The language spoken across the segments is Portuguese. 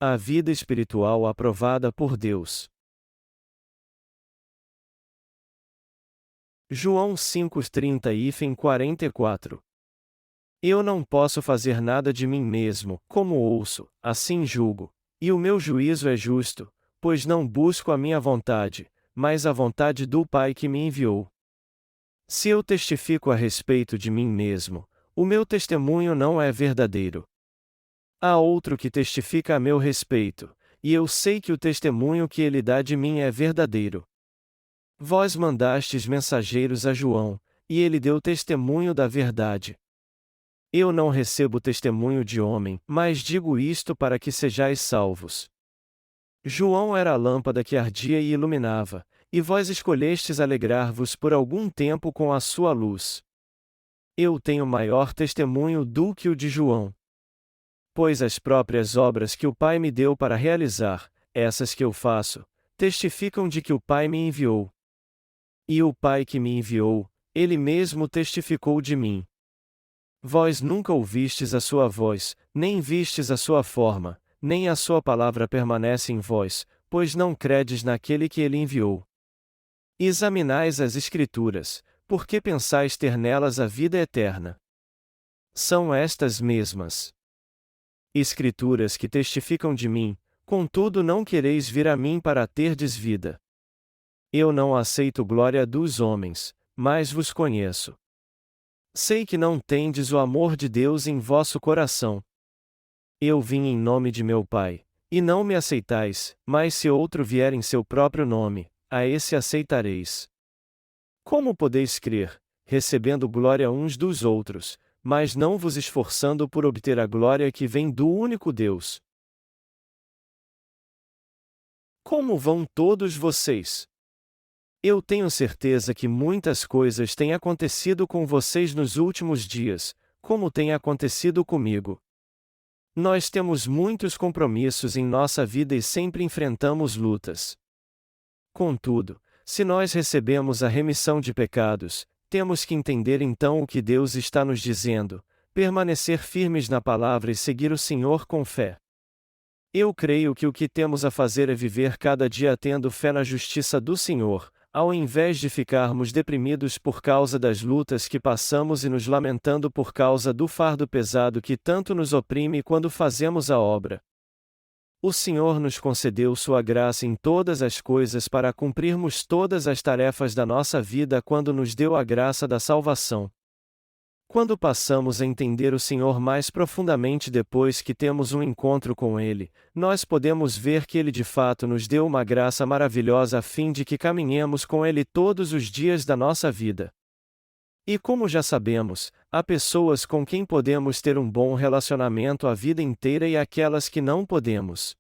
A vida espiritual aprovada por Deus. João 5:30-44. Eu não posso fazer nada de mim mesmo, como ouço, assim julgo, e o meu juízo é justo, pois não busco a minha vontade, mas a vontade do Pai que me enviou. Se eu testifico a respeito de mim mesmo, o meu testemunho não é verdadeiro. Há outro que testifica a meu respeito, e eu sei que o testemunho que ele dá de mim é verdadeiro. Vós mandastes mensageiros a João, e ele deu testemunho da verdade. Eu não recebo testemunho de homem, mas digo isto para que sejais salvos. João era a lâmpada que ardia e iluminava, e vós escolhestes alegrar-vos por algum tempo com a sua luz. Eu tenho maior testemunho do que o de João. Pois as próprias obras que o Pai me deu para realizar, essas que eu faço, testificam de que o Pai me enviou. E o Pai que me enviou, ele mesmo testificou de mim. Vós nunca ouvistes a sua voz, nem vistes a sua forma, nem a sua palavra permanece em vós, pois não credes naquele que ele enviou. Examinais as Escrituras, porque pensais ter nelas a vida eterna. São estas mesmas Escrituras que testificam de mim, contudo não quereis vir a mim para terdes vida. Eu não aceito glória dos homens, mas vos conheço. Sei que não tendes o amor de Deus em vosso coração. Eu vim em nome de meu Pai, e não me aceitais, mas se outro vier em seu próprio nome, a esse aceitareis. Como podeis crer, recebendo glória uns dos outros, mas não vos esforçando por obter a glória que vem do único Deus? Como vão todos vocês? Eu tenho certeza que muitas coisas têm acontecido com vocês nos últimos dias, como tem acontecido comigo. Nós temos muitos compromissos em nossa vida e sempre enfrentamos lutas. Contudo, se nós recebemos a remissão de pecados, temos que entender então o que Deus está nos dizendo, permanecer firmes na palavra e seguir o Senhor com fé. Eu creio que o que temos a fazer é viver cada dia tendo fé na justiça do Senhor, ao invés de ficarmos deprimidos por causa das lutas que passamos e nos lamentando por causa do fardo pesado que tanto nos oprime quando fazemos a obra. O Senhor nos concedeu sua graça em todas as coisas para cumprirmos todas as tarefas da nossa vida quando nos deu a graça da salvação. Quando passamos a entender o Senhor mais profundamente depois que temos um encontro com Ele, nós podemos ver que Ele de fato nos deu uma graça maravilhosa a fim de que caminhemos com Ele todos os dias da nossa vida. E como já sabemos, há pessoas com quem podemos ter um bom relacionamento a vida inteira e aquelas que não podemos.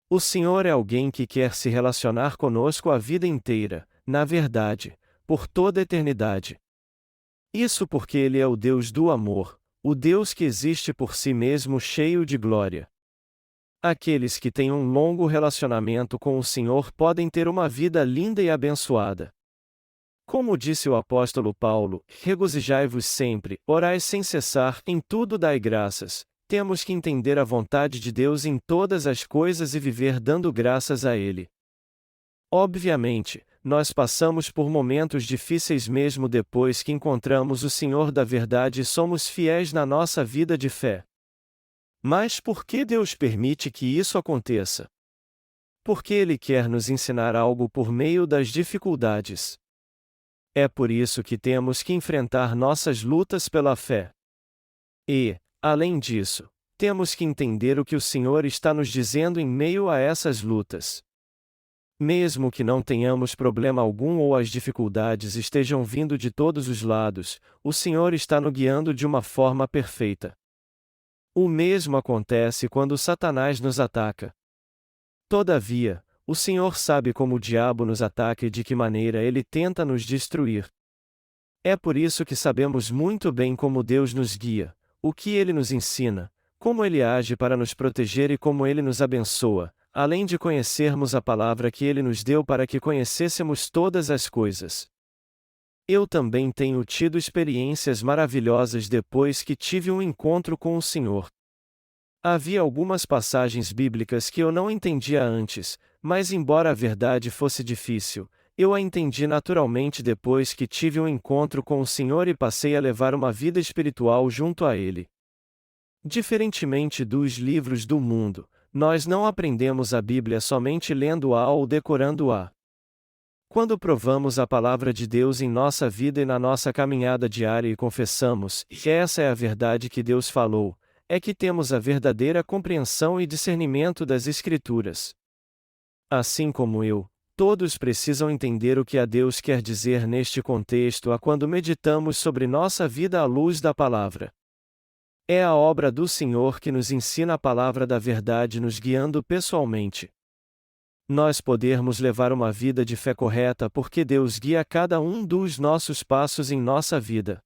O Senhor é alguém que quer se relacionar conosco a vida inteira, na verdade, por toda a eternidade. Isso porque Ele é o Deus do amor, o Deus que existe por si mesmo cheio de glória. Aqueles que têm um longo relacionamento com o Senhor podem ter uma vida linda e abençoada. Como disse o apóstolo Paulo, regozijai-vos sempre, orai sem cessar, em tudo dai graças. Temos que entender a vontade de Deus em todas as coisas e viver dando graças a Ele. Obviamente, nós passamos por momentos difíceis mesmo depois que encontramos o Senhor da verdade e somos fiéis na nossa vida de fé. Mas por que Deus permite que isso aconteça? Porque Ele quer nos ensinar algo por meio das dificuldades. É por isso que temos que enfrentar nossas lutas pela fé. E, além disso, temos que entender o que o Senhor está nos dizendo em meio a essas lutas. Mesmo que não tenhamos problema algum ou as dificuldades estejam vindo de todos os lados, o Senhor está nos guiando de uma forma perfeita. O mesmo acontece quando Satanás nos ataca. Todavia, o Senhor sabe como o diabo nos ataca e de que maneira ele tenta nos destruir. É por isso que sabemos muito bem como Deus nos guia, o que Ele nos ensina, como Ele age para nos proteger e como Ele nos abençoa, além de conhecermos a palavra que Ele nos deu para que conhecêssemos todas as coisas. Eu também tenho tido experiências maravilhosas depois que tive um encontro com o Senhor. Havia algumas passagens bíblicas que eu não entendia antes, mas embora a verdade fosse difícil, eu a entendi naturalmente depois que tive um encontro com o Senhor e passei a levar uma vida espiritual junto a Ele. Diferentemente dos livros do mundo, nós não aprendemos a Bíblia somente lendo-a ou decorando-a. Quando provamos a palavra de Deus em nossa vida e na nossa caminhada diária e confessamos que essa é a verdade que Deus falou, é que temos a verdadeira compreensão e discernimento das Escrituras. Assim como eu, todos precisam entender o que a Deus quer dizer neste contexto quando meditamos sobre nossa vida à luz da palavra. É a obra do Senhor que nos ensina a palavra da verdade, nos guiando pessoalmente. Nós podermos levar uma vida de fé correta porque Deus guia cada um dos nossos passos em nossa vida.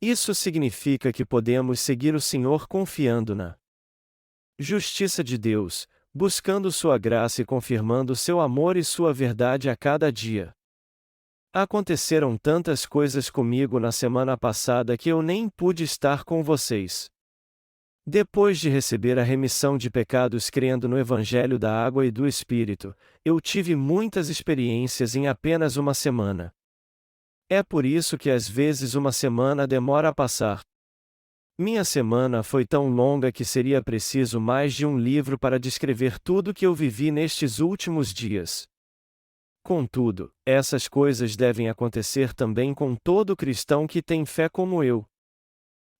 Isso significa que podemos seguir o Senhor confiando na justiça de Deus, buscando sua graça e confirmando seu amor e sua verdade a cada dia. Aconteceram tantas coisas comigo na semana passada que eu nem pude estar com vocês. Depois de receber a remissão de pecados crendo no Evangelho da Água e do Espírito, eu tive muitas experiências em apenas uma semana. É por isso que às vezes uma semana demora a passar. Minha semana foi tão longa que seria preciso mais de um livro para descrever tudo que eu vivi nestes últimos dias. Contudo, essas coisas devem acontecer também com todo cristão que tem fé como eu.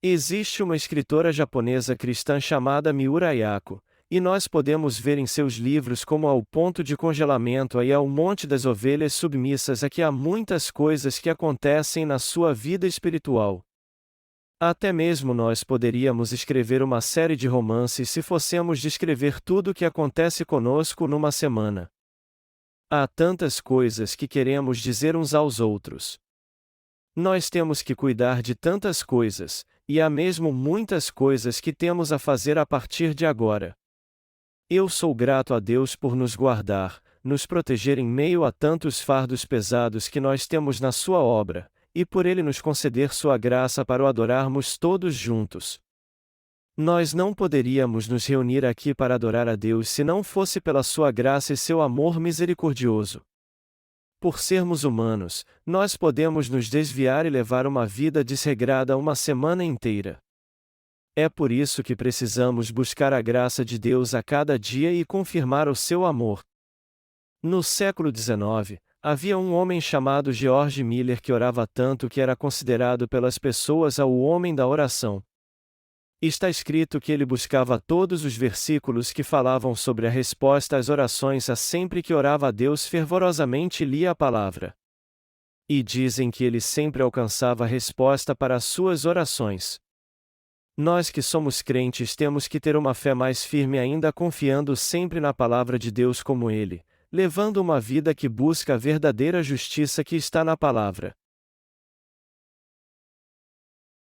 Existe uma escritora japonesa cristã chamada Miura Yako, e nós podemos ver em seus livros como ao ponto de congelamento e ao monte das ovelhas submissas a que há muitas coisas que acontecem na sua vida espiritual. Até mesmo nós poderíamos escrever uma série de romances se fossemos descrever tudo o que acontece conosco numa semana. Há tantas coisas que queremos dizer uns aos outros. Nós temos que cuidar de tantas coisas, e há mesmo muitas coisas que temos a fazer a partir de agora. Eu sou grato a Deus por nos guardar, nos proteger em meio a tantos fardos pesados que nós temos na sua obra, e por Ele nos conceder sua graça para o adorarmos todos juntos. Nós não poderíamos nos reunir aqui para adorar a Deus se não fosse pela sua graça e seu amor misericordioso. Por sermos humanos, nós podemos nos desviar e levar uma vida desregrada uma semana inteira. É por isso que precisamos buscar a graça de Deus a cada dia e confirmar o seu amor. No século XIX, havia um homem chamado George Miller que orava tanto que era considerado pelas pessoas o homem da oração. Está escrito que ele buscava todos os versículos que falavam sobre a resposta às orações sempre que orava a Deus fervorosamente e lia a palavra. E dizem que ele sempre alcançava a resposta para as suas orações. Nós que somos crentes temos que ter uma fé mais firme ainda confiando sempre na palavra de Deus como ele, levando uma vida que busca a verdadeira justiça que está na palavra.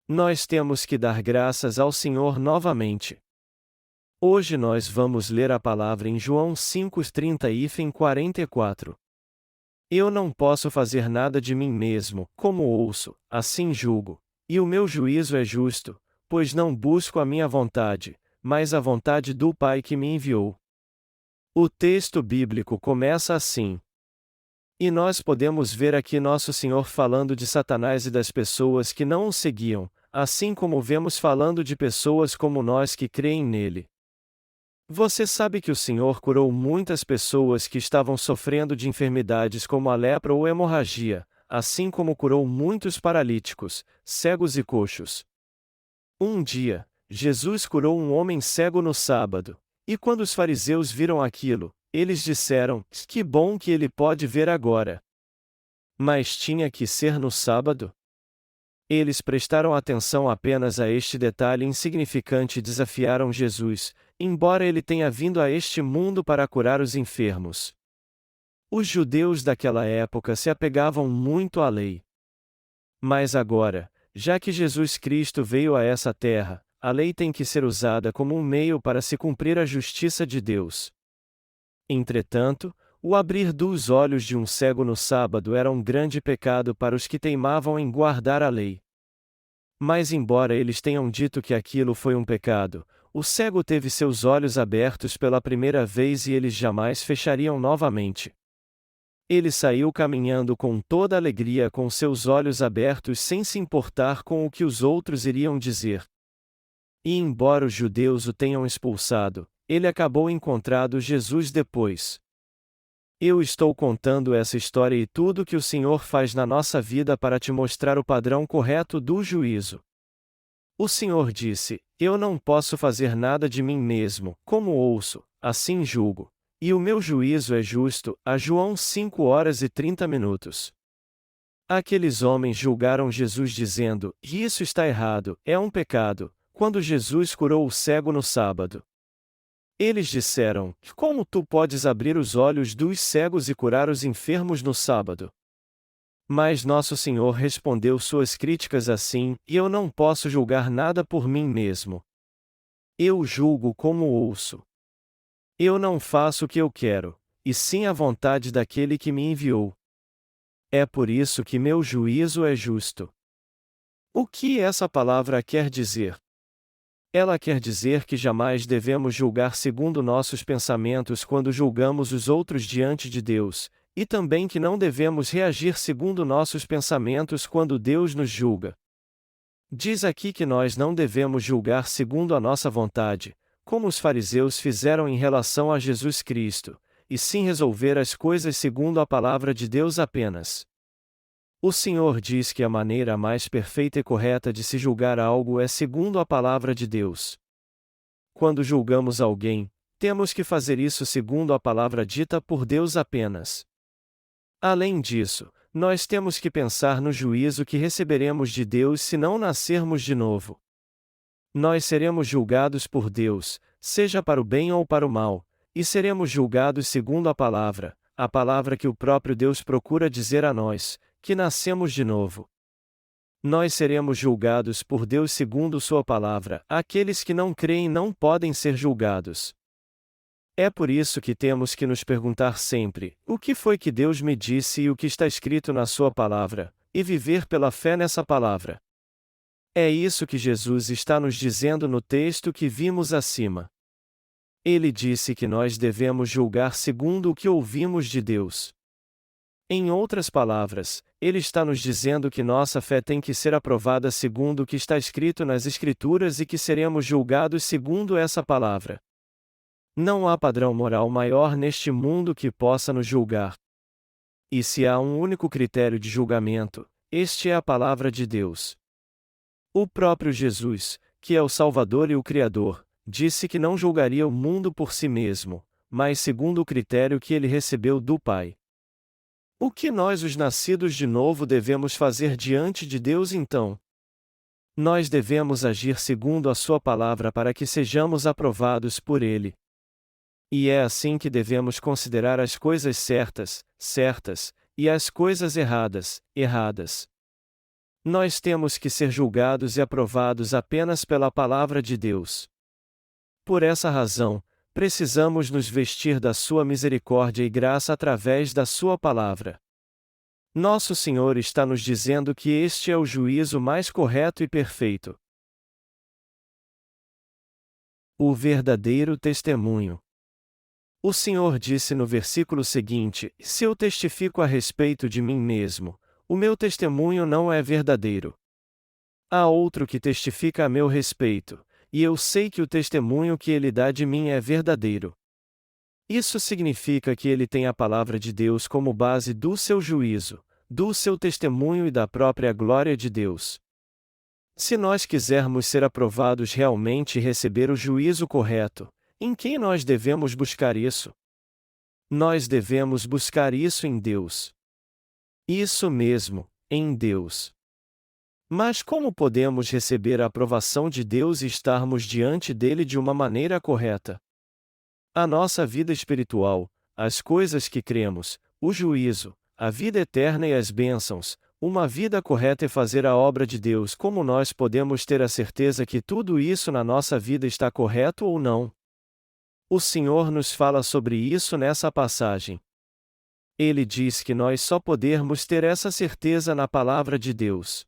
Nós temos que dar graças ao Senhor novamente. Hoje nós vamos ler a palavra em João 5:30 e 44. Eu não posso fazer nada de mim mesmo, como ouço, assim julgo, e o meu juízo é justo, pois não busco a minha vontade, mas a vontade do Pai que me enviou. O texto bíblico começa assim. E nós podemos ver aqui nosso Senhor falando de Satanás e das pessoas que não o seguiam, assim como vemos falando de pessoas como nós que creem nele. Você sabe que o Senhor curou muitas pessoas que estavam sofrendo de enfermidades como a lepra ou hemorragia, assim como curou muitos paralíticos, cegos e coxos. Um dia, Jesus curou um homem cego no sábado, e quando os fariseus viram aquilo, eles disseram: que bom que ele pode ver agora. Mas tinha que ser no sábado? Eles prestaram atenção apenas a este detalhe insignificante e desafiaram Jesus, embora ele tenha vindo a este mundo para curar os enfermos. Os judeus daquela época se apegavam muito à lei. Mas agora, já que Jesus Cristo veio a essa terra, a lei tem que ser usada como um meio para se cumprir a justiça de Deus. Entretanto, o abrir dos olhos de um cego no sábado era um grande pecado para os que teimavam em guardar a lei. Mas embora eles tenham dito que aquilo foi um pecado, o cego teve seus olhos abertos pela primeira vez e eles jamais fechariam novamente. Ele saiu caminhando com toda alegria com seus olhos abertos sem se importar com o que os outros iriam dizer. E embora os judeus o tenham expulsado, ele acabou encontrando Jesus depois. Eu estou contando essa história e tudo que o Senhor faz na nossa vida para te mostrar o padrão correto do juízo. O Senhor disse: Eu não posso fazer nada de mim mesmo, como ouço, assim julgo. E o meu juízo é justo, a João 5:30. Aqueles homens julgaram Jesus dizendo: Isso está errado, é um pecado, quando Jesus curou o cego no sábado. Eles disseram: Como tu podes abrir os olhos dos cegos e curar os enfermos no sábado? Mas nosso Senhor respondeu suas críticas assim: Eu não posso julgar nada por mim mesmo. Eu julgo como ouço. Eu não faço o que eu quero, e sim a vontade daquele que me enviou. É por isso que meu juízo é justo. O que essa palavra quer dizer? Ela quer dizer que jamais devemos julgar segundo nossos pensamentos quando julgamos os outros diante de Deus, e também que não devemos reagir segundo nossos pensamentos quando Deus nos julga. Diz aqui que nós não devemos julgar segundo a nossa vontade, como os fariseus fizeram em relação a Jesus Cristo, e sim resolver as coisas segundo a palavra de Deus apenas. O Senhor diz que a maneira mais perfeita e correta de se julgar algo é segundo a palavra de Deus. Quando julgamos alguém, temos que fazer isso segundo a palavra dita por Deus apenas. Além disso, nós temos que pensar no juízo que receberemos de Deus se não nascermos de novo. Nós seremos julgados por Deus, seja para o bem ou para o mal, e seremos julgados segundo a palavra que o próprio Deus procura dizer a nós, que nascemos de novo. Nós seremos julgados por Deus segundo sua palavra. Aqueles que não creem não podem ser julgados. É por isso que temos que nos perguntar sempre: o que foi que Deus me disse e o que está escrito na sua palavra, e viver pela fé nessa palavra. É isso que Jesus está nos dizendo no texto que vimos acima. Ele disse que nós devemos julgar segundo o que ouvimos de Deus. Em outras palavras, ele está nos dizendo que nossa fé tem que ser aprovada segundo o que está escrito nas Escrituras e que seremos julgados segundo essa palavra. Não há padrão moral maior neste mundo que possa nos julgar. E se há um único critério de julgamento, este é a palavra de Deus. O próprio Jesus, que é o Salvador e o Criador, disse que não julgaria o mundo por si mesmo, mas segundo o critério que ele recebeu do Pai. O que nós, os nascidos de novo, devemos fazer diante de Deus então? Nós devemos agir segundo a sua palavra para que sejamos aprovados por Ele. E é assim que devemos considerar as coisas certas, certas, e as coisas erradas, erradas. Nós temos que ser julgados e aprovados apenas pela palavra de Deus. Por essa razão, precisamos nos vestir da sua misericórdia e graça através da sua palavra. Nosso Senhor está nos dizendo que este é o juízo mais correto e perfeito. O verdadeiro testemunho. O Senhor disse no versículo seguinte: Se eu testifico a respeito de mim mesmo, o meu testemunho não é verdadeiro. Há outro que testifica a meu respeito, e eu sei que o testemunho que ele dá de mim é verdadeiro. Isso significa que ele tem a palavra de Deus como base do seu juízo, do seu testemunho e da própria glória de Deus. Se nós quisermos ser aprovados realmente e receber o juízo correto, em quem nós devemos buscar isso? Nós devemos buscar isso em Deus. Isso mesmo, em Deus. Mas como podemos receber a aprovação de Deus e estarmos diante dele de uma maneira correta? A nossa vida espiritual, as coisas que cremos, o juízo, a vida eterna e as bênçãos, uma vida correta e fazer a obra de Deus. Como nós podemos ter a certeza que tudo isso na nossa vida está correto ou não? O Senhor nos fala sobre isso nessa passagem. Ele diz que nós só podemos ter essa certeza na palavra de Deus.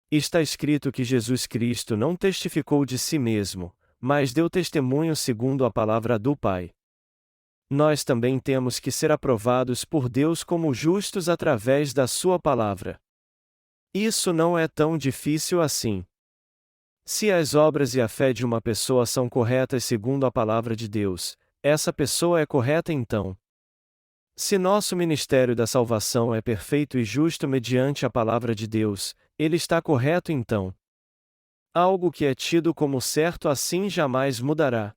Está escrito que Jesus Cristo não testificou de si mesmo, mas deu testemunho segundo a palavra do Pai. Nós também temos que ser aprovados por Deus como justos através da sua palavra. Isso não é tão difícil assim. Se as obras e a fé de uma pessoa são corretas segundo a palavra de Deus, essa pessoa é correta então. Se nosso ministério da salvação é perfeito e justo mediante a palavra de Deus, ele está correto então. Algo que é tido como certo assim jamais mudará.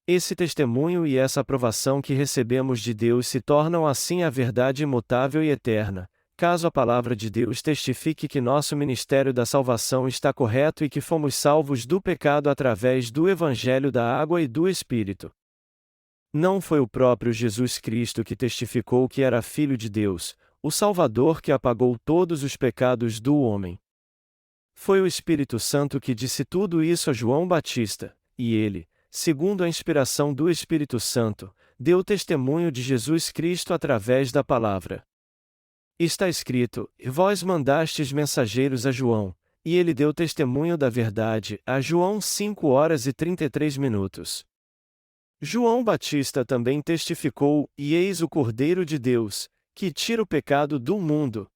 Esse testemunho e essa aprovação que recebemos de Deus se tornam assim a verdade imutável e eterna, caso a palavra de Deus testifique que nosso ministério da salvação está correto e que fomos salvos do pecado através do Evangelho da água e do Espírito. Não foi o próprio Jesus Cristo que testificou que era Filho de Deus, o Salvador que apagou todos os pecados do homem. Foi o Espírito Santo que disse tudo isso a João Batista, e ele, segundo a inspiração do Espírito Santo, deu testemunho de Jesus Cristo através da palavra. Está escrito: "E vós mandastes mensageiros a João, e ele deu testemunho da verdade", a João 5:33. João Batista também testificou: "E eis o Cordeiro de Deus, que tira o pecado do mundo."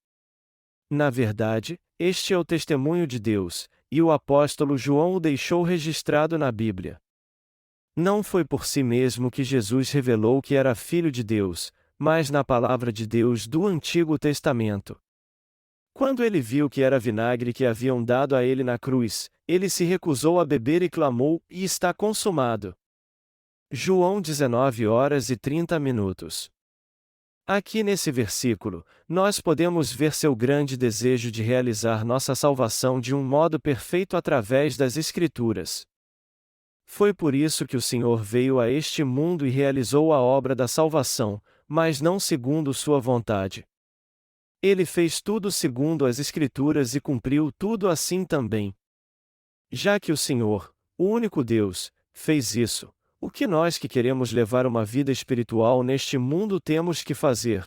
Na verdade, este é o testemunho de Deus, e o apóstolo João o deixou registrado na Bíblia. Não foi por si mesmo que Jesus revelou que era Filho de Deus, mas na palavra de Deus do Antigo Testamento. Quando ele viu que era vinagre que haviam dado a ele na cruz, ele se recusou a beber e clamou: "E está consumado." João 19:30. Aqui nesse versículo, nós podemos ver seu grande desejo de realizar nossa salvação de um modo perfeito através das Escrituras. Foi por isso que o Senhor veio a este mundo e realizou a obra da salvação, mas não segundo sua vontade. Ele fez tudo segundo as Escrituras e cumpriu tudo assim também. Já que o Senhor, o único Deus, fez isso, o que nós que queremos levar uma vida espiritual neste mundo temos que fazer?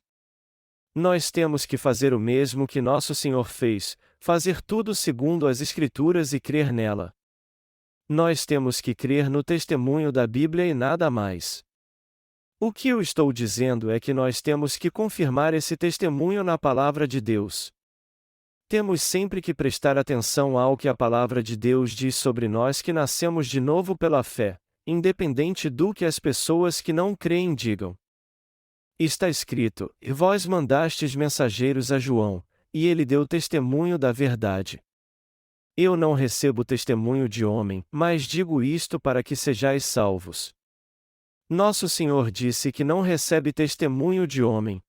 Nós temos que fazer o mesmo que nosso Senhor fez, fazer tudo segundo as Escrituras e crer nela. Nós temos que crer no testemunho da Bíblia e nada mais. O que eu estou dizendo é que nós temos que confirmar esse testemunho na palavra de Deus. Temos sempre que prestar atenção ao que a palavra de Deus diz sobre nós que nascemos de novo pela fé, independente do que as pessoas que não creem digam. Está escrito: "E vós mandastes mensageiros a João, e ele deu testemunho da verdade." Eu não recebo testemunho de homem, mas digo isto para que sejais salvos. Nosso Senhor disse que não recebe testemunho de homem.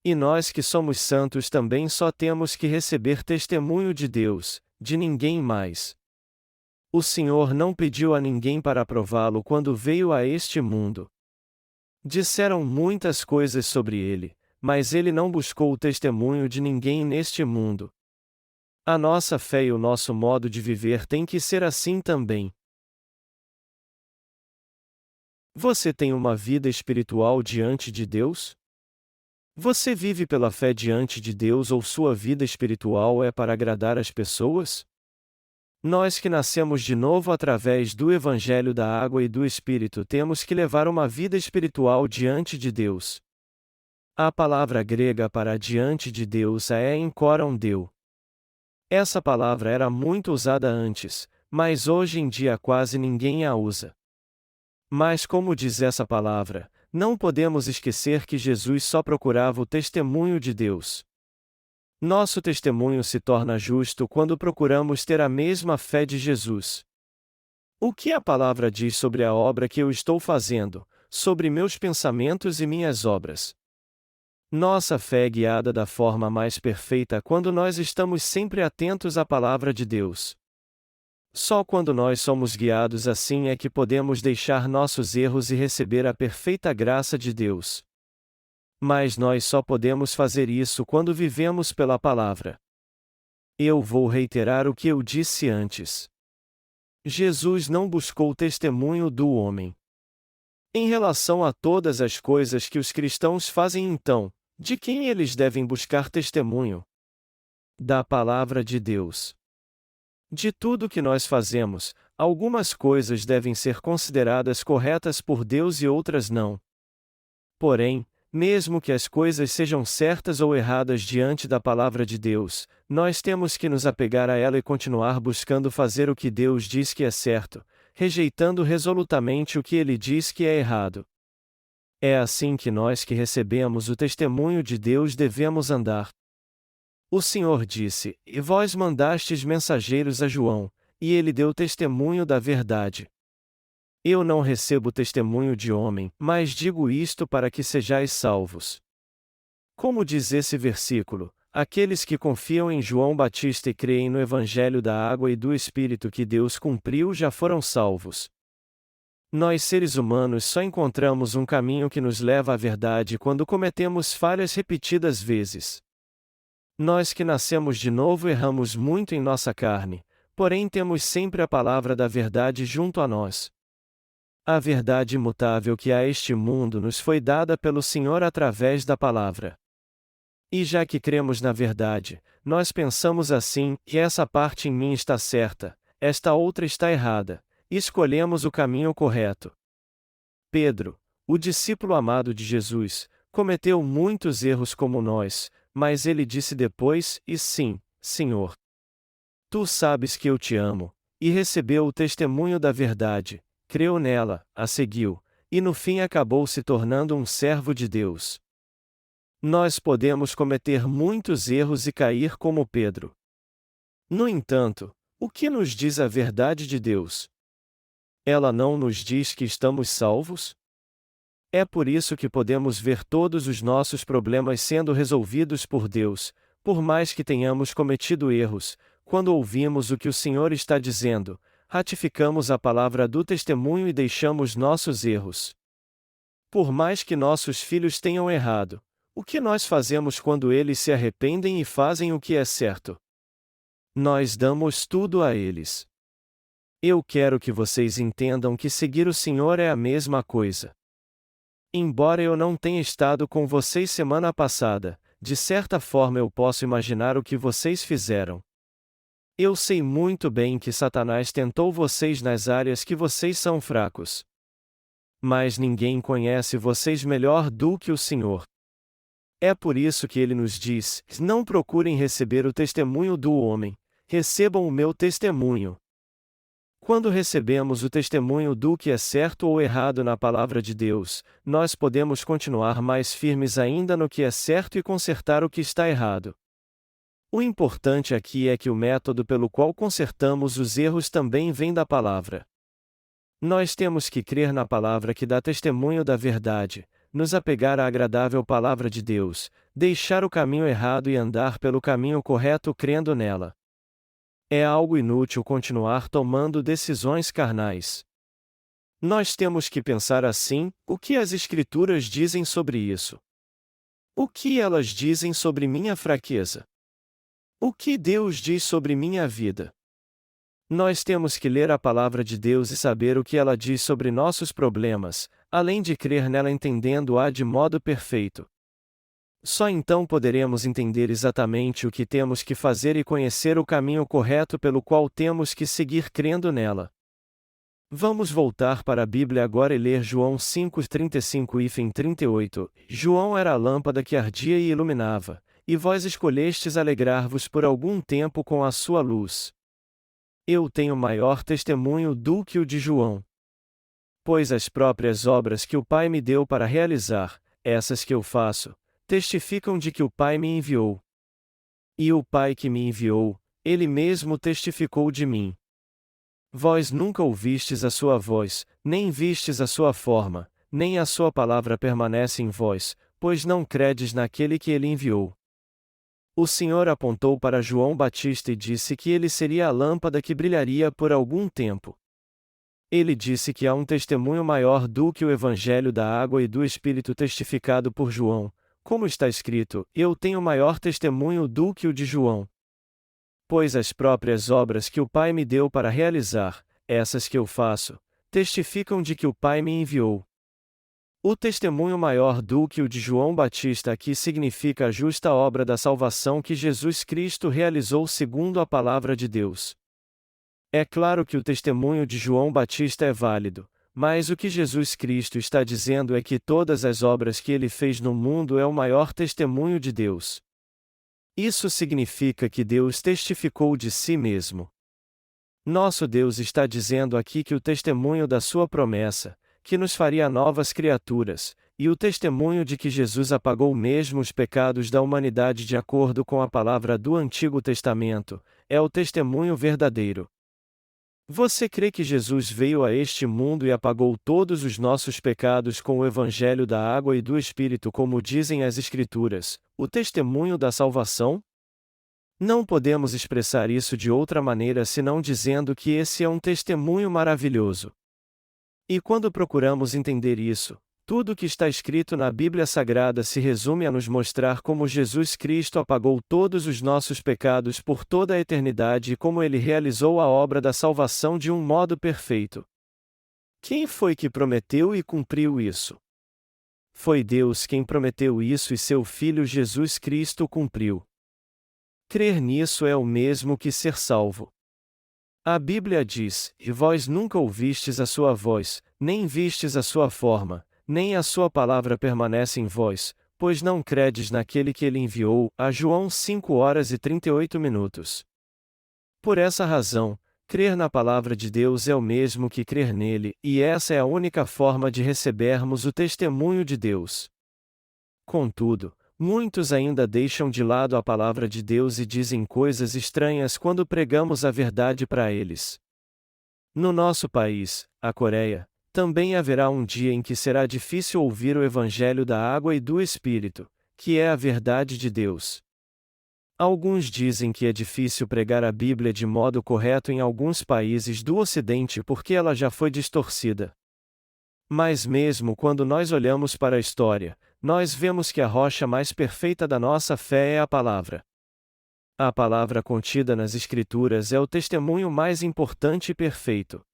E nós que somos santos também só temos que receber testemunho de Deus, de ninguém mais. O Senhor não pediu a ninguém para aprová-lo quando veio a este mundo. Disseram muitas coisas sobre ele, mas ele não buscou o testemunho de ninguém neste mundo. A nossa fé e o nosso modo de viver tem que ser assim também. Você tem uma vida espiritual diante de Deus? Você vive pela fé diante de Deus ou sua vida espiritual é para agradar as pessoas? Nós que nascemos de novo através do Evangelho da água e do Espírito temos que levar uma vida espiritual diante de Deus. A palavra grega para diante de Deus é encoron Deu. Essa palavra era muito usada antes, mas hoje em dia quase ninguém a usa. Mas como diz essa palavra, não podemos esquecer que Jesus só procurava o testemunho de Deus. Nosso testemunho se torna justo quando procuramos ter a mesma fé de Jesus. O que a palavra diz sobre a obra que eu estou fazendo, sobre meus pensamentos e minhas obras? Nossa fé é guiada da forma mais perfeita quando nós estamos sempre atentos à palavra de Deus. Só quando nós somos guiados assim é que podemos deixar nossos erros e receber a perfeita graça de Deus. Mas nós só podemos fazer isso quando vivemos pela palavra. Eu vou reiterar o que eu disse antes. Jesus não buscou o testemunho do homem. Em relação a todas as coisas que os cristãos fazem então, de quem eles devem buscar testemunho? Da Palavra de Deus. De tudo que nós fazemos, algumas coisas devem ser consideradas corretas por Deus e outras não. Porém, mesmo que as coisas sejam certas ou erradas diante da Palavra de Deus, nós temos que nos apegar a ela e continuar buscando fazer o que Deus diz que é certo, rejeitando resolutamente o que Ele diz que é errado. É assim que nós que recebemos o testemunho de Deus devemos andar. O Senhor disse: E vós mandastes mensageiros a João, e ele deu testemunho da verdade. Eu não recebo testemunho de homem, mas digo isto para que sejais salvos. Como diz esse versículo, aqueles que confiam em João Batista e creem no Evangelho da água e do Espírito que Deus cumpriu já foram salvos. Nós seres humanos só encontramos um caminho que nos leva à verdade quando cometemos falhas repetidas vezes. Nós que nascemos de novo erramos muito em nossa carne, porém temos sempre a palavra da verdade junto a nós. A verdade imutável que há este mundo nos foi dada pelo Senhor através da palavra. E já que cremos na verdade, nós pensamos assim: e essa parte em mim está certa, esta outra está errada, e escolhemos o caminho correto. Pedro, o discípulo amado de Jesus, cometeu muitos erros como nós, mas ele disse depois: E sim, Senhor. Tu sabes que eu te amo, e recebeu o testemunho da verdade, creu nela, a seguiu, e no fim acabou se tornando um servo de Deus. Nós podemos cometer muitos erros e cair como Pedro. No entanto, o que nos diz a verdade de Deus? Ela não nos diz que estamos salvos? É por isso que podemos ver todos os nossos problemas sendo resolvidos por Deus, por mais que tenhamos cometido erros. Quando ouvimos o que o Senhor está dizendo, ratificamos a palavra do testemunho e deixamos nossos erros. Por mais que nossos filhos tenham errado, o que nós fazemos quando eles se arrependem e fazem o que é certo? Nós damos tudo a eles. Eu quero que vocês entendam que seguir o Senhor é a mesma coisa. Embora eu não tenha estado com vocês semana passada, de certa forma eu posso imaginar o que vocês fizeram. Eu sei muito bem que Satanás tentou vocês nas áreas que vocês são fracos. Mas ninguém conhece vocês melhor do que o Senhor. É por isso que ele nos diz: não procurem receber o testemunho do homem, recebam o meu testemunho. Quando recebemos o testemunho do que é certo ou errado na palavra de Deus, nós podemos continuar mais firmes ainda no que é certo e consertar o que está errado. O importante aqui é que o método pelo qual consertamos os erros também vem da palavra. Nós temos que crer na palavra que dá testemunho da verdade, nos apegar à agradável palavra de Deus, deixar o caminho errado e andar pelo caminho correto crendo nela. É algo inútil continuar tomando decisões carnais. Nós temos que pensar assim: o que as Escrituras dizem sobre isso? O que elas dizem sobre minha fraqueza? O que Deus diz sobre minha vida? Nós temos que ler a palavra de Deus e saber o que ela diz sobre nossos problemas, além de crer nela entendendo-a de modo perfeito. Só então poderemos entender exatamente o que temos que fazer e conhecer o caminho correto pelo qual temos que seguir crendo nela. Vamos voltar para a Bíblia agora e ler João 5:35 e 38. João era a lâmpada que ardia e iluminava, e vós escolhestes alegrar-vos por algum tempo com a sua luz. Eu tenho maior testemunho do que o de João. Pois as próprias obras que o Pai me deu para realizar, essas que eu faço, testificam de que o Pai me enviou. E o Pai que me enviou, ele mesmo testificou de mim. Vós nunca ouvistes a sua voz, nem vistes a sua forma, nem a sua palavra permanece em vós, pois não credes naquele que ele enviou. O Senhor apontou para João Batista e disse que ele seria a lâmpada que brilharia por algum tempo. Ele disse que há um testemunho maior do que o Evangelho da água e do Espírito testificado por João. Como está escrito: eu tenho maior testemunho do que o de João. Pois as próprias obras que o Pai me deu para realizar, essas que eu faço, testificam de que o Pai me enviou. O testemunho maior do que o de João Batista aqui significa a justa obra da salvação que Jesus Cristo realizou segundo a palavra de Deus. É claro que o testemunho de João Batista é válido, mas o que Jesus Cristo está dizendo é que todas as obras que ele fez no mundo é o maior testemunho de Deus. Isso significa que Deus testificou de si mesmo. Nosso Deus está dizendo aqui que o testemunho da sua promessa, que nos faria novas criaturas, e o testemunho de que Jesus apagou mesmo os pecados da humanidade de acordo com a palavra do Antigo Testamento, é o testemunho verdadeiro. Você crê que Jesus veio a este mundo e apagou todos os nossos pecados com o Evangelho da água e do Espírito, como dizem as Escrituras, o testemunho da salvação? Não podemos expressar isso de outra maneira senão dizendo que esse é um testemunho maravilhoso. E quando procuramos entender isso, tudo o que está escrito na Bíblia Sagrada se resume a nos mostrar como Jesus Cristo apagou todos os nossos pecados por toda a eternidade e como ele realizou a obra da salvação de um modo perfeito. Quem foi que prometeu e cumpriu isso? Foi Deus quem prometeu isso e seu Filho Jesus Cristo cumpriu. Crer nisso é o mesmo que ser salvo. A Bíblia diz: "E vós nunca ouvistes a sua voz, nem vistes a sua forma, nem a sua palavra permanece em vós, pois não credes naquele que ele enviou." A João 5:38. Por essa razão, crer na palavra de Deus é o mesmo que crer nele, e essa é a única forma de recebermos o testemunho de Deus. Contudo, muitos ainda deixam de lado a palavra de Deus e dizem coisas estranhas quando pregamos a verdade para eles. No nosso país, a Coreia, também haverá um dia em que será difícil ouvir o Evangelho da água e do Espírito, que é a verdade de Deus. Alguns dizem que é difícil pregar a Bíblia de modo correto em alguns países do Ocidente porque ela já foi distorcida. Mas mesmo quando nós olhamos para a história, nós vemos que a rocha mais perfeita da nossa fé é a palavra. A palavra contida nas Escrituras é o testemunho mais importante e perfeito.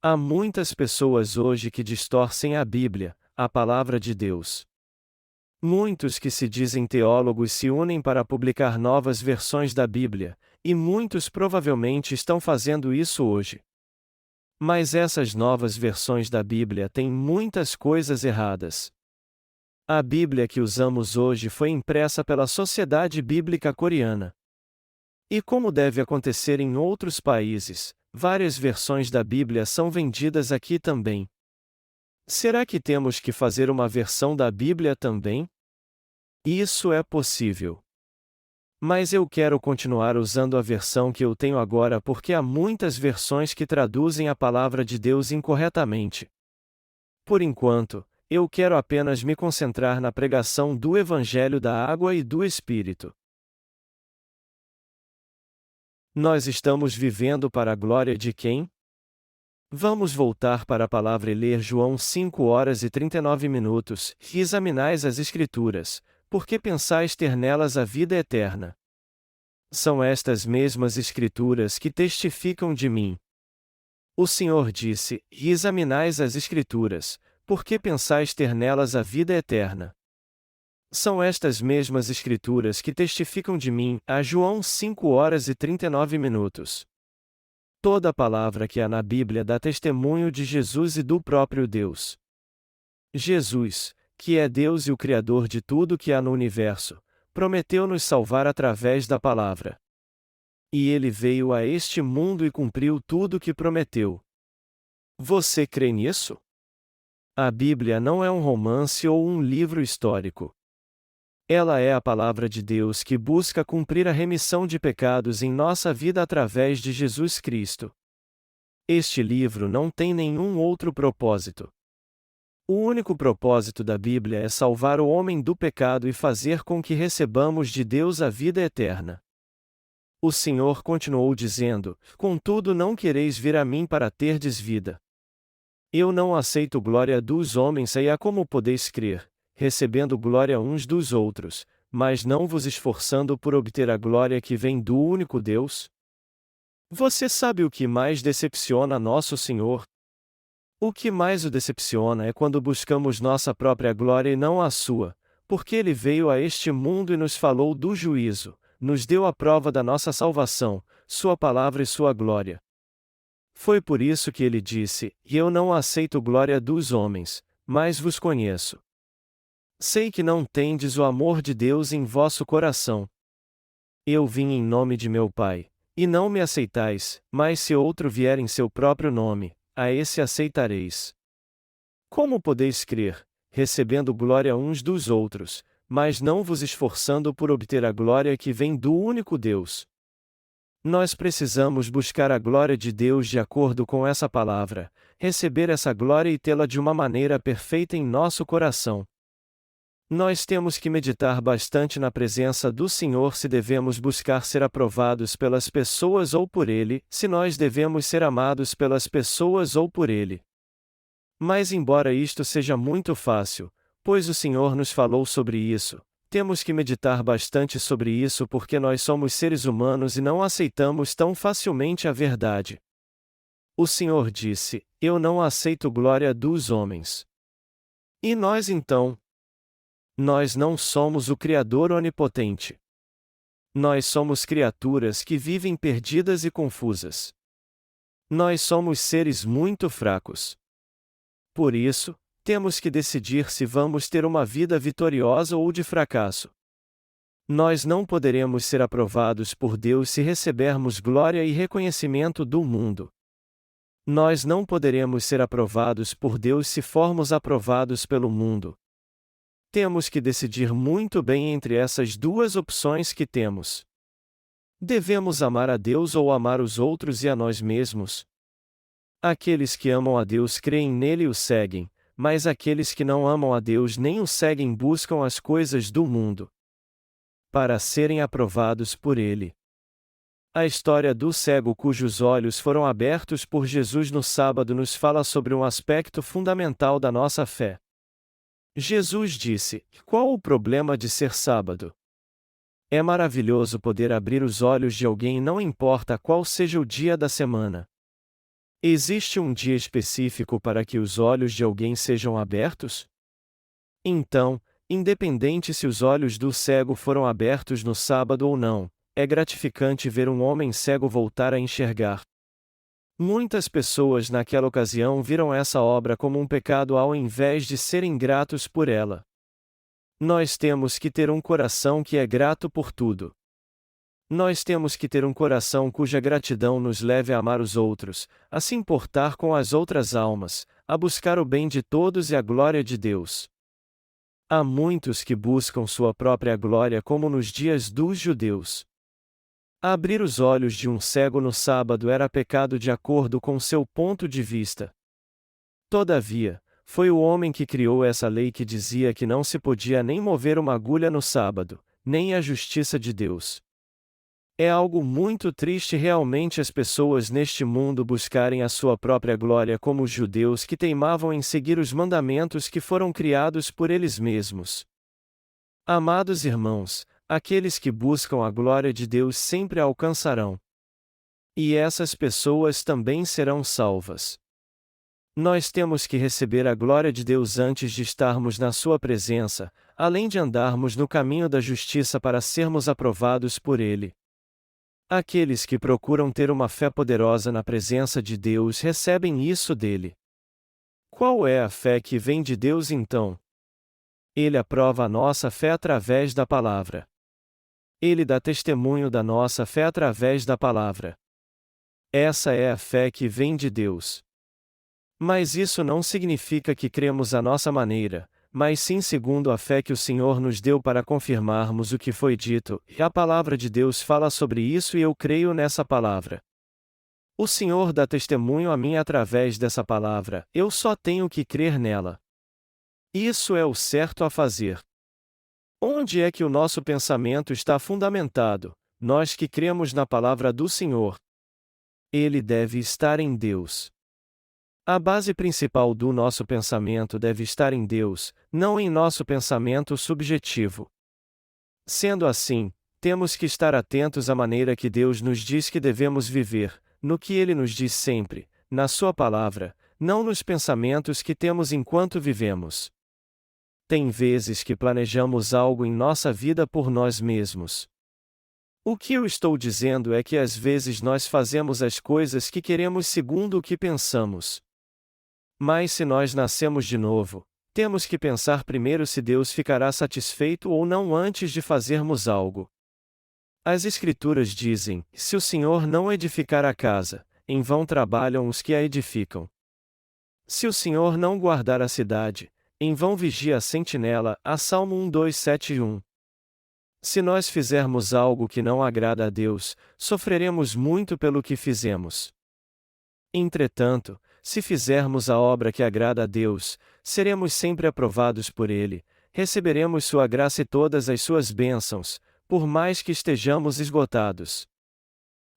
Há muitas pessoas hoje que distorcem a Bíblia, a palavra de Deus. Muitos que se dizem teólogos se unem para publicar novas versões da Bíblia, e muitos provavelmente estão fazendo isso hoje. Mas essas novas versões da Bíblia têm muitas coisas erradas. A Bíblia que usamos hoje foi impressa pela Sociedade Bíblica Coreana. E como deve acontecer em outros países, várias versões da Bíblia são vendidas aqui também. Será que temos que fazer uma versão da Bíblia também? Isso é possível. Mas eu quero continuar usando a versão que eu tenho agora porque há muitas versões que traduzem a palavra de Deus incorretamente. Por enquanto, eu quero apenas me concentrar na pregação do Evangelho da água e do Espírito. Nós estamos vivendo para a glória de quem? Vamos voltar para a palavra e ler João 5:39. E examinais as Escrituras, porque pensais ter nelas a vida eterna. São estas mesmas Escrituras que testificam de mim. O Senhor disse: E examinais as Escrituras, porque pensais ter nelas a vida eterna. São estas mesmas Escrituras que testificam de mim. A João 5:39. Toda a palavra que há na Bíblia dá testemunho de Jesus e do próprio Deus. Jesus, que é Deus e o Criador de tudo que há no universo, prometeu nos salvar através da palavra. E ele veio a este mundo e cumpriu tudo o que prometeu. Você crê nisso? A Bíblia não é um romance ou um livro histórico. Ela é a palavra de Deus que busca cumprir a remissão de pecados em nossa vida através de Jesus Cristo. Este livro não tem nenhum outro propósito. O único propósito da Bíblia é salvar o homem do pecado e fazer com que recebamos de Deus a vida eterna. O Senhor continuou dizendo: Contudo não quereis vir a mim para terdes vida. Eu não aceito glória dos homens, e a como podeis crer, recebendo glória uns dos outros, mas não vos esforçando por obter a glória que vem do único Deus? Você sabe o que mais decepciona nosso Senhor? O que mais o decepciona é quando buscamos nossa própria glória e não a sua, porque ele veio a este mundo e nos falou do juízo, nos deu a prova da nossa salvação, sua palavra e sua glória. Foi por isso que ele disse: Eu não aceito glória dos homens, mas vos conheço. Sei que não tendes o amor de Deus em vosso coração. Eu vim em nome de meu Pai, e não me aceitais, mas se outro vier em seu próprio nome, a esse aceitareis. Como podeis crer, recebendo glória uns dos outros, mas não vos esforçando por obter a glória que vem do único Deus? Nós precisamos buscar a glória de Deus de acordo com essa palavra, receber essa glória e tê-la de uma maneira perfeita em nosso coração. Nós temos que meditar bastante na presença do Senhor se devemos buscar ser aprovados pelas pessoas ou por Ele, se nós devemos ser amados pelas pessoas ou por Ele. Mas embora isto seja muito fácil, pois o Senhor nos falou sobre isso, temos que meditar bastante sobre isso porque nós somos seres humanos e não aceitamos tão facilmente a verdade. O Senhor disse: Eu não aceito glória dos homens. E nós então? Nós não somos o Criador onipotente. Nós somos criaturas que vivem perdidas e confusas. Nós somos seres muito fracos. Por isso, temos que decidir se vamos ter uma vida vitoriosa ou de fracasso. Nós não poderemos ser aprovados por Deus se recebermos glória e reconhecimento do mundo. Nós não poderemos ser aprovados por Deus se formos aprovados pelo mundo. Temos que decidir muito bem entre essas duas opções que temos. Devemos amar a Deus ou amar os outros e a nós mesmos? Aqueles que amam a Deus creem nele e o seguem, mas aqueles que não amam a Deus nem o seguem buscam as coisas do mundo para serem aprovados por ele. A história do cego cujos olhos foram abertos por Jesus no sábado nos fala sobre um aspecto fundamental da nossa fé. Jesus disse: Qual o problema de ser sábado? É maravilhoso poder abrir os olhos de alguém, não importa qual seja o dia da semana. Existe um dia específico para que os olhos de alguém sejam abertos? Então, independente se os olhos do cego foram abertos no sábado ou não, é gratificante ver um homem cego voltar a enxergar. Muitas pessoas naquela ocasião viram essa obra como um pecado ao invés de serem gratos por ela. Nós temos que ter um coração que é grato por tudo. Nós temos que ter um coração cuja gratidão nos leve a amar os outros, a se importar com as outras almas, a buscar o bem de todos e a glória de Deus. Há muitos que buscam sua própria glória como nos dias dos judeus. Abrir os olhos de um cego no sábado era pecado de acordo com seu ponto de vista. Todavia, foi o homem que criou essa lei que dizia que não se podia nem mover uma agulha no sábado, nem a justiça de Deus. É algo muito triste realmente as pessoas neste mundo buscarem a sua própria glória como os judeus que teimavam em seguir os mandamentos que foram criados por eles mesmos. Amados irmãos, aqueles que buscam a glória de Deus sempre a alcançarão. E essas pessoas também serão salvas. Nós temos que receber a glória de Deus antes de estarmos na sua presença, além de andarmos no caminho da justiça para sermos aprovados por Ele. Aqueles que procuram ter uma fé poderosa na presença de Deus recebem isso dele. Qual é a fé que vem de Deus então? Ele aprova a nossa fé através da palavra. Ele dá testemunho da nossa fé através da palavra. Essa é a fé que vem de Deus. Mas isso não significa que cremos à nossa maneira, mas sim segundo a fé que o Senhor nos deu para confirmarmos o que foi dito, e a palavra de Deus fala sobre isso e eu creio nessa palavra. O Senhor dá testemunho a mim através dessa palavra, eu só tenho que crer nela. Isso é o certo a fazer. Onde é que o nosso pensamento está fundamentado, nós que cremos na palavra do Senhor? Ele deve estar em Deus. A base principal do nosso pensamento deve estar em Deus, não em nosso pensamento subjetivo. Sendo assim, temos que estar atentos à maneira que Deus nos diz que devemos viver, no que Ele nos diz sempre, na Sua palavra, não nos pensamentos que temos enquanto vivemos. Tem vezes que planejamos algo em nossa vida por nós mesmos. O que eu estou dizendo é que às vezes nós fazemos as coisas que queremos segundo o que pensamos. Mas se nós nascemos de novo, temos que pensar primeiro se Deus ficará satisfeito ou não antes de fazermos algo. As Escrituras dizem: se o Senhor não edificar a casa, em vão trabalham os que a edificam. Se o Senhor não guardar a cidade, em vão vigia a sentinela. A Salmo 1, 2, 7 e 1. Se nós fizermos algo que não agrada a Deus, sofreremos muito pelo que fizemos. Entretanto, se fizermos a obra que agrada a Deus, seremos sempre aprovados por Ele, receberemos sua graça e todas as suas bênçãos, por mais que estejamos esgotados.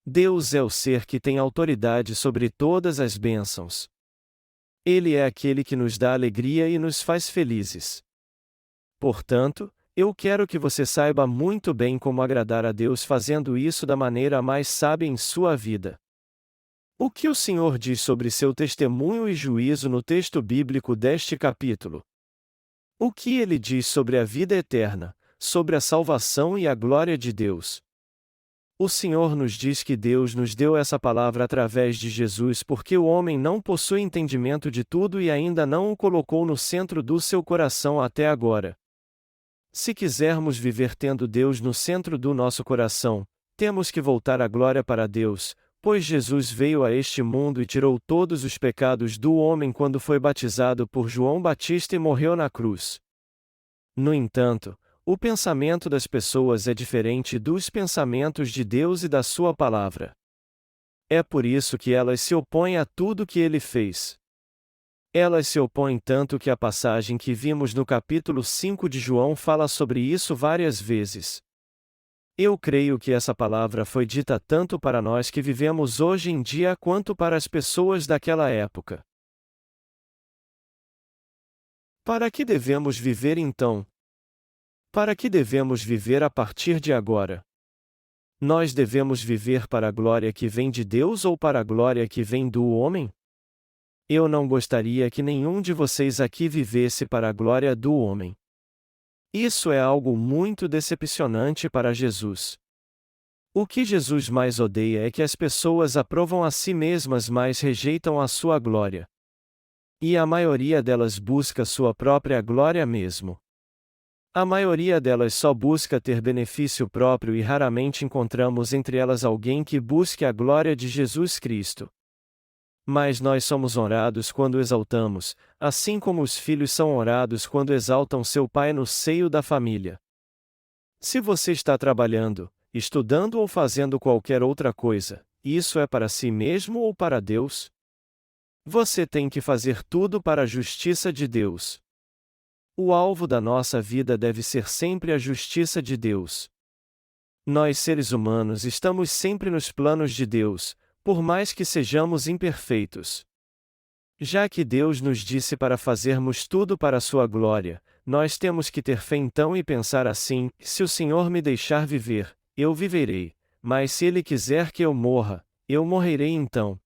Deus é o ser que tem autoridade sobre todas as bênçãos. Ele é aquele que nos dá alegria e nos faz felizes. Portanto, eu quero que você saiba muito bem como agradar a Deus fazendo isso da maneira mais sábia em sua vida. O que o Senhor diz sobre seu testemunho e juízo no texto bíblico deste capítulo? O que ele diz sobre a vida eterna, sobre a salvação e a glória de Deus? O Senhor nos diz que Deus nos deu essa palavra através de Jesus porque o homem não possui entendimento de tudo e ainda não o colocou no centro do seu coração até agora. Se quisermos viver tendo Deus no centro do nosso coração, temos que voltar a glória para Deus, pois Jesus veio a este mundo e tirou todos os pecados do homem quando foi batizado por João Batista e morreu na cruz. No entanto, o pensamento das pessoas é diferente dos pensamentos de Deus e da sua palavra. É por isso que elas se opõem a tudo que ele fez. Elas se opõem tanto que a passagem que vimos no capítulo 5 de João fala sobre isso várias vezes. Eu creio que essa palavra foi dita tanto para nós que vivemos hoje em dia quanto para as pessoas daquela época. Para que devemos viver então? Para que devemos viver a partir de agora? Nós devemos viver para a glória que vem de Deus ou para a glória que vem do homem? Eu não gostaria que nenhum de vocês aqui vivesse para a glória do homem. Isso é algo muito decepcionante para Jesus. O que Jesus mais odeia é que as pessoas aprovam a si mesmas, mas rejeitam a sua glória. E a maioria delas busca sua própria glória mesmo. A maioria delas só busca ter benefício próprio e raramente encontramos entre elas alguém que busque a glória de Jesus Cristo. Mas nós somos honrados quando exaltamos, assim como os filhos são honrados quando exaltam seu pai no seio da família. Se você está trabalhando, estudando ou fazendo qualquer outra coisa, isso é para si mesmo ou para Deus? Você tem que fazer tudo para a justiça de Deus. O alvo da nossa vida deve ser sempre a justiça de Deus. Nós seres humanos estamos sempre nos planos de Deus, por mais que sejamos imperfeitos. Já que Deus nos disse para fazermos tudo para a sua glória, nós temos que ter fé então e pensar assim: se o Senhor me deixar viver, eu viverei, mas se Ele quiser que eu morra, eu morrerei então.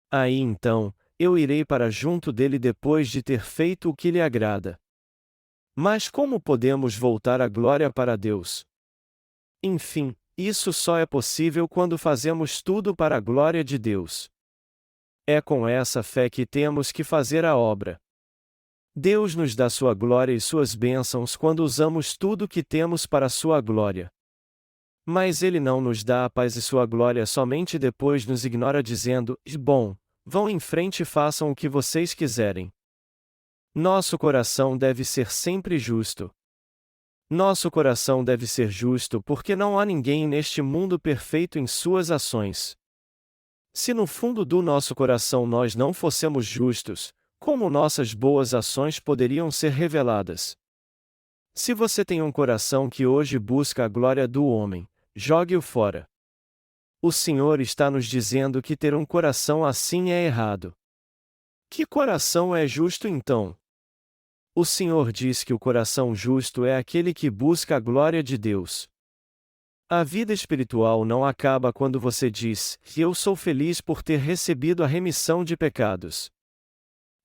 Aí então, eu irei para junto dele depois de ter feito o que lhe agrada. Mas como podemos voltar a glória para Deus? Enfim, isso só é possível quando fazemos tudo para a glória de Deus. É com essa fé que temos que fazer a obra. Deus nos dá sua glória e suas bênçãos quando usamos tudo que temos para sua glória. Mas Ele não nos dá a paz e sua glória somente depois nos ignora dizendo: bom, vão em frente e façam o que vocês quiserem. Nosso coração deve ser sempre justo. Nosso coração deve ser justo porque não há ninguém neste mundo perfeito em suas ações. Se no fundo do nosso coração nós não fossemos justos, como nossas boas ações poderiam ser reveladas? Se você tem um coração que hoje busca a glória do homem, jogue-o fora. O Senhor está nos dizendo que ter um coração assim é errado. Que coração é justo então? O Senhor diz que o coração justo é aquele que busca a glória de Deus. A vida espiritual não acaba quando você diz: eu sou feliz por ter recebido a remissão de pecados.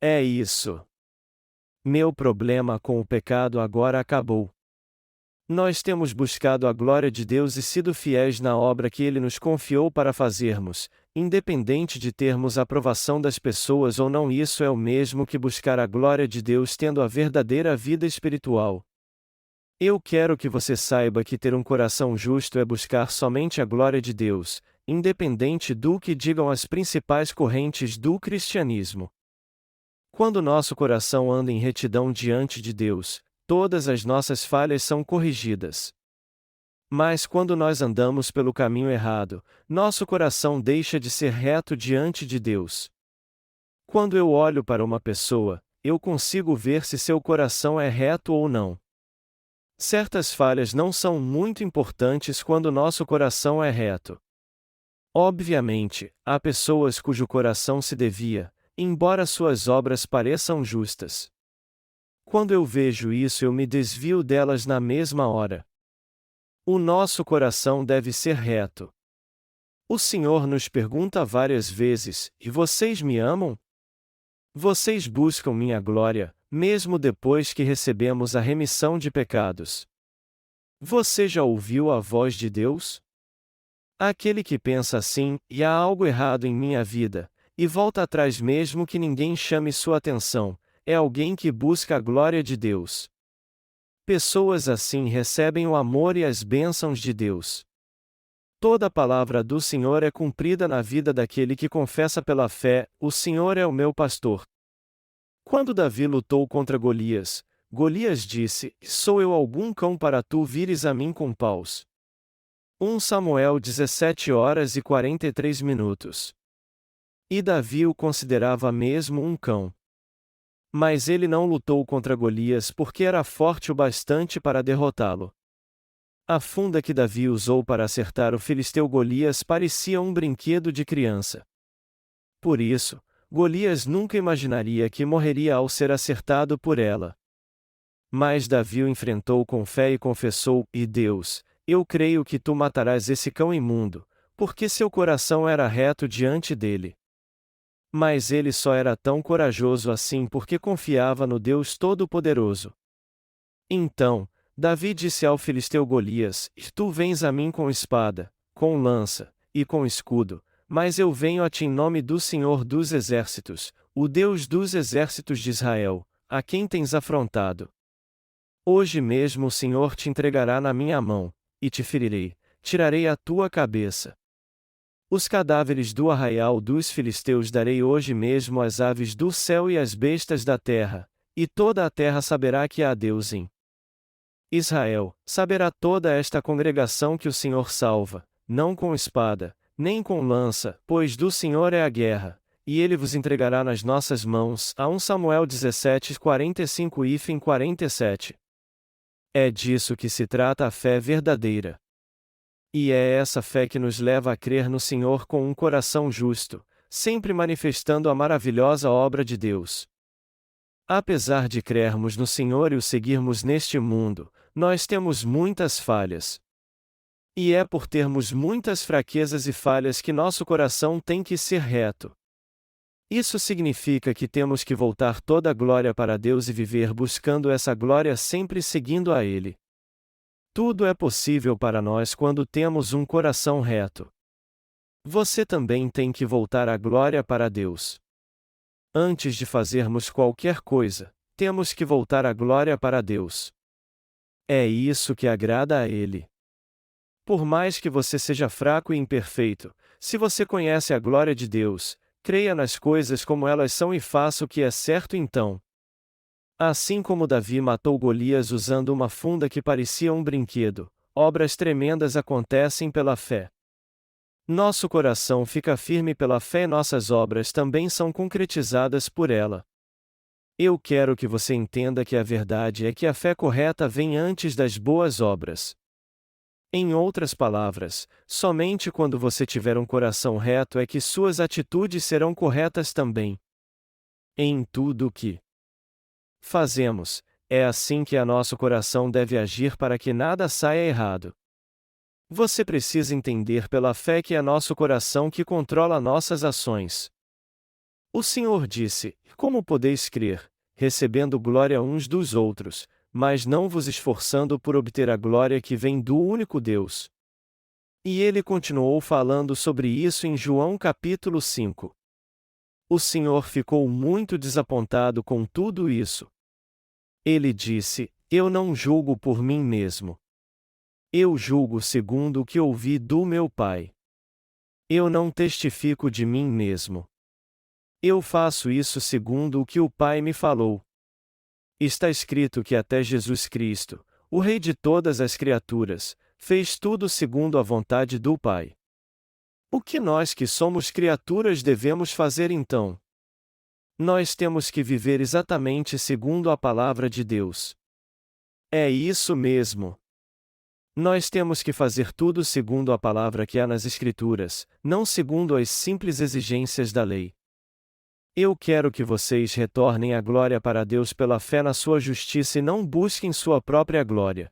É isso. Meu problema com o pecado agora acabou. Nós temos buscado a glória de Deus e sido fiéis na obra que Ele nos confiou para fazermos, independente de termos a aprovação das pessoas ou não. Isso é o mesmo que buscar a glória de Deus tendo a verdadeira vida espiritual. Eu quero que você saiba que ter um coração justo é buscar somente a glória de Deus, independente do que digam as principais correntes do cristianismo. Quando nosso coração anda em retidão diante de Deus, todas as nossas falhas são corrigidas. Mas quando nós andamos pelo caminho errado, nosso coração deixa de ser reto diante de Deus. Quando eu olho para uma pessoa, eu consigo ver se seu coração é reto ou não. Certas falhas não são muito importantes quando nosso coração é reto. Obviamente, há pessoas cujo coração se desvia, embora suas obras pareçam justas. Quando eu vejo isso, eu me desvio delas na mesma hora. O nosso coração deve ser reto. O Senhor nos pergunta várias vezes: e vocês me amam? Vocês buscam minha glória, mesmo depois que recebemos a remissão de pecados. Você já ouviu a voz de Deus? Aquele que pensa assim, e há algo errado em minha vida, e volta atrás mesmo que ninguém chame sua atenção, é alguém que busca a glória de Deus. Pessoas assim recebem o amor e as bênçãos de Deus. Toda a palavra do Senhor é cumprida na vida daquele que confessa pela fé: o Senhor é o meu pastor. Quando Davi lutou contra Golias, Golias disse: sou eu algum cão para tu vires a mim com paus? 1 Samuel 17h43. E Davi o considerava mesmo um cão. Mas ele não lutou contra Golias porque era forte o bastante para derrotá-lo. A funda que Davi usou para acertar o filisteu Golias parecia um brinquedo de criança. Por isso, Golias nunca imaginaria que morreria ao ser acertado por ela. Mas Davi o enfrentou com fé e confessou: e Deus, eu creio que tu matarás esse cão imundo, porque seu coração era reto diante dele. Mas ele só era tão corajoso assim porque confiava no Deus Todo-Poderoso. Então, Davi disse ao filisteu Golias: tu vens a mim com espada, com lança, e com escudo, mas eu venho a ti em nome do Senhor dos Exércitos, o Deus dos exércitos de Israel, a quem tens afrontado. Hoje mesmo o Senhor te entregará na minha mão, e te ferirei, tirarei a tua cabeça. Os cadáveres do arraial dos filisteus darei hoje mesmo às aves do céu e às bestas da terra, e toda a terra saberá que há Deus em Israel. Saberá toda esta congregação que o Senhor salva, não com espada, nem com lança, pois do Senhor é a guerra, e ele vos entregará nas nossas mãos. A 1 Samuel 17:45-47. É disso que se trata a fé verdadeira. E é essa fé que nos leva a crer no Senhor com um coração justo, sempre manifestando a maravilhosa obra de Deus. Apesar de crermos no Senhor e o seguirmos neste mundo, nós temos muitas falhas. E é por termos muitas fraquezas e falhas que nosso coração tem que ser reto. Isso significa que temos que voltar toda a glória para Deus e viver buscando essa glória sempre seguindo a Ele. Tudo é possível para nós quando temos um coração reto. Você também tem que voltar a glória para Deus. Antes de fazermos qualquer coisa, temos que voltar a glória para Deus. É isso que agrada a Ele. Por mais que você seja fraco e imperfeito, se você conhece a glória de Deus, creia nas coisas como elas são e faça o que é certo então. Assim como Davi matou Golias usando uma funda que parecia um brinquedo, obras tremendas acontecem pela fé. Nosso coração fica firme pela fé e nossas obras também são concretizadas por ela. Eu quero que você entenda que a verdade é que a fé correta vem antes das boas obras. Em outras palavras, somente quando você tiver um coração reto é que suas atitudes serão corretas também. Em tudo o que fazemos, é assim que nosso coração deve agir para que nada saia errado. Você precisa entender pela fé que é nosso coração que controla nossas ações. O Senhor disse: Como podeis crer, recebendo glória uns dos outros, mas não vos esforçando por obter a glória que vem do único Deus? E ele continuou falando sobre isso em João capítulo 5. O Senhor ficou muito desapontado com tudo isso. Ele disse: Eu não julgo por mim mesmo. Eu julgo segundo o que ouvi do meu Pai. Eu não testifico de mim mesmo. Eu faço isso segundo o que o Pai me falou. Está escrito que até Jesus Cristo, o Rei de todas as criaturas, fez tudo segundo a vontade do Pai. O que nós que somos criaturas devemos fazer então? Nós temos que viver exatamente segundo a palavra de Deus. É isso mesmo. Nós temos que fazer tudo segundo a palavra que há nas Escrituras, não segundo as simples exigências da lei. Eu quero que vocês retornem a glória para Deus pela fé na sua justiça e não busquem sua própria glória.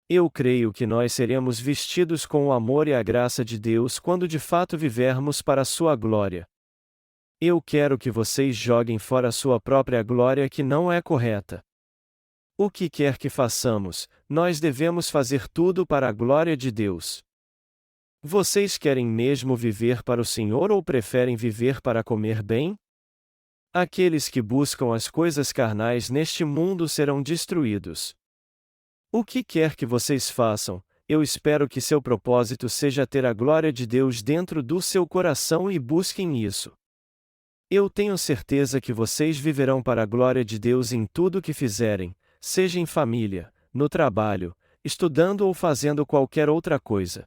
Eu creio que nós seremos vestidos com o amor e a graça de Deus quando de fato vivermos para a sua glória. Eu quero que vocês joguem fora a sua própria glória que não é correta. O que quer que façamos, nós devemos fazer tudo para a glória de Deus. Vocês querem mesmo viver para o Senhor ou preferem viver para comer bem? Aqueles que buscam as coisas carnais neste mundo serão destruídos. O que quer que vocês façam, eu espero que seu propósito seja ter a glória de Deus dentro do seu coração e busquem isso. Eu tenho certeza que vocês viverão para a glória de Deus em tudo o que fizerem, seja em família, no trabalho, estudando ou fazendo qualquer outra coisa.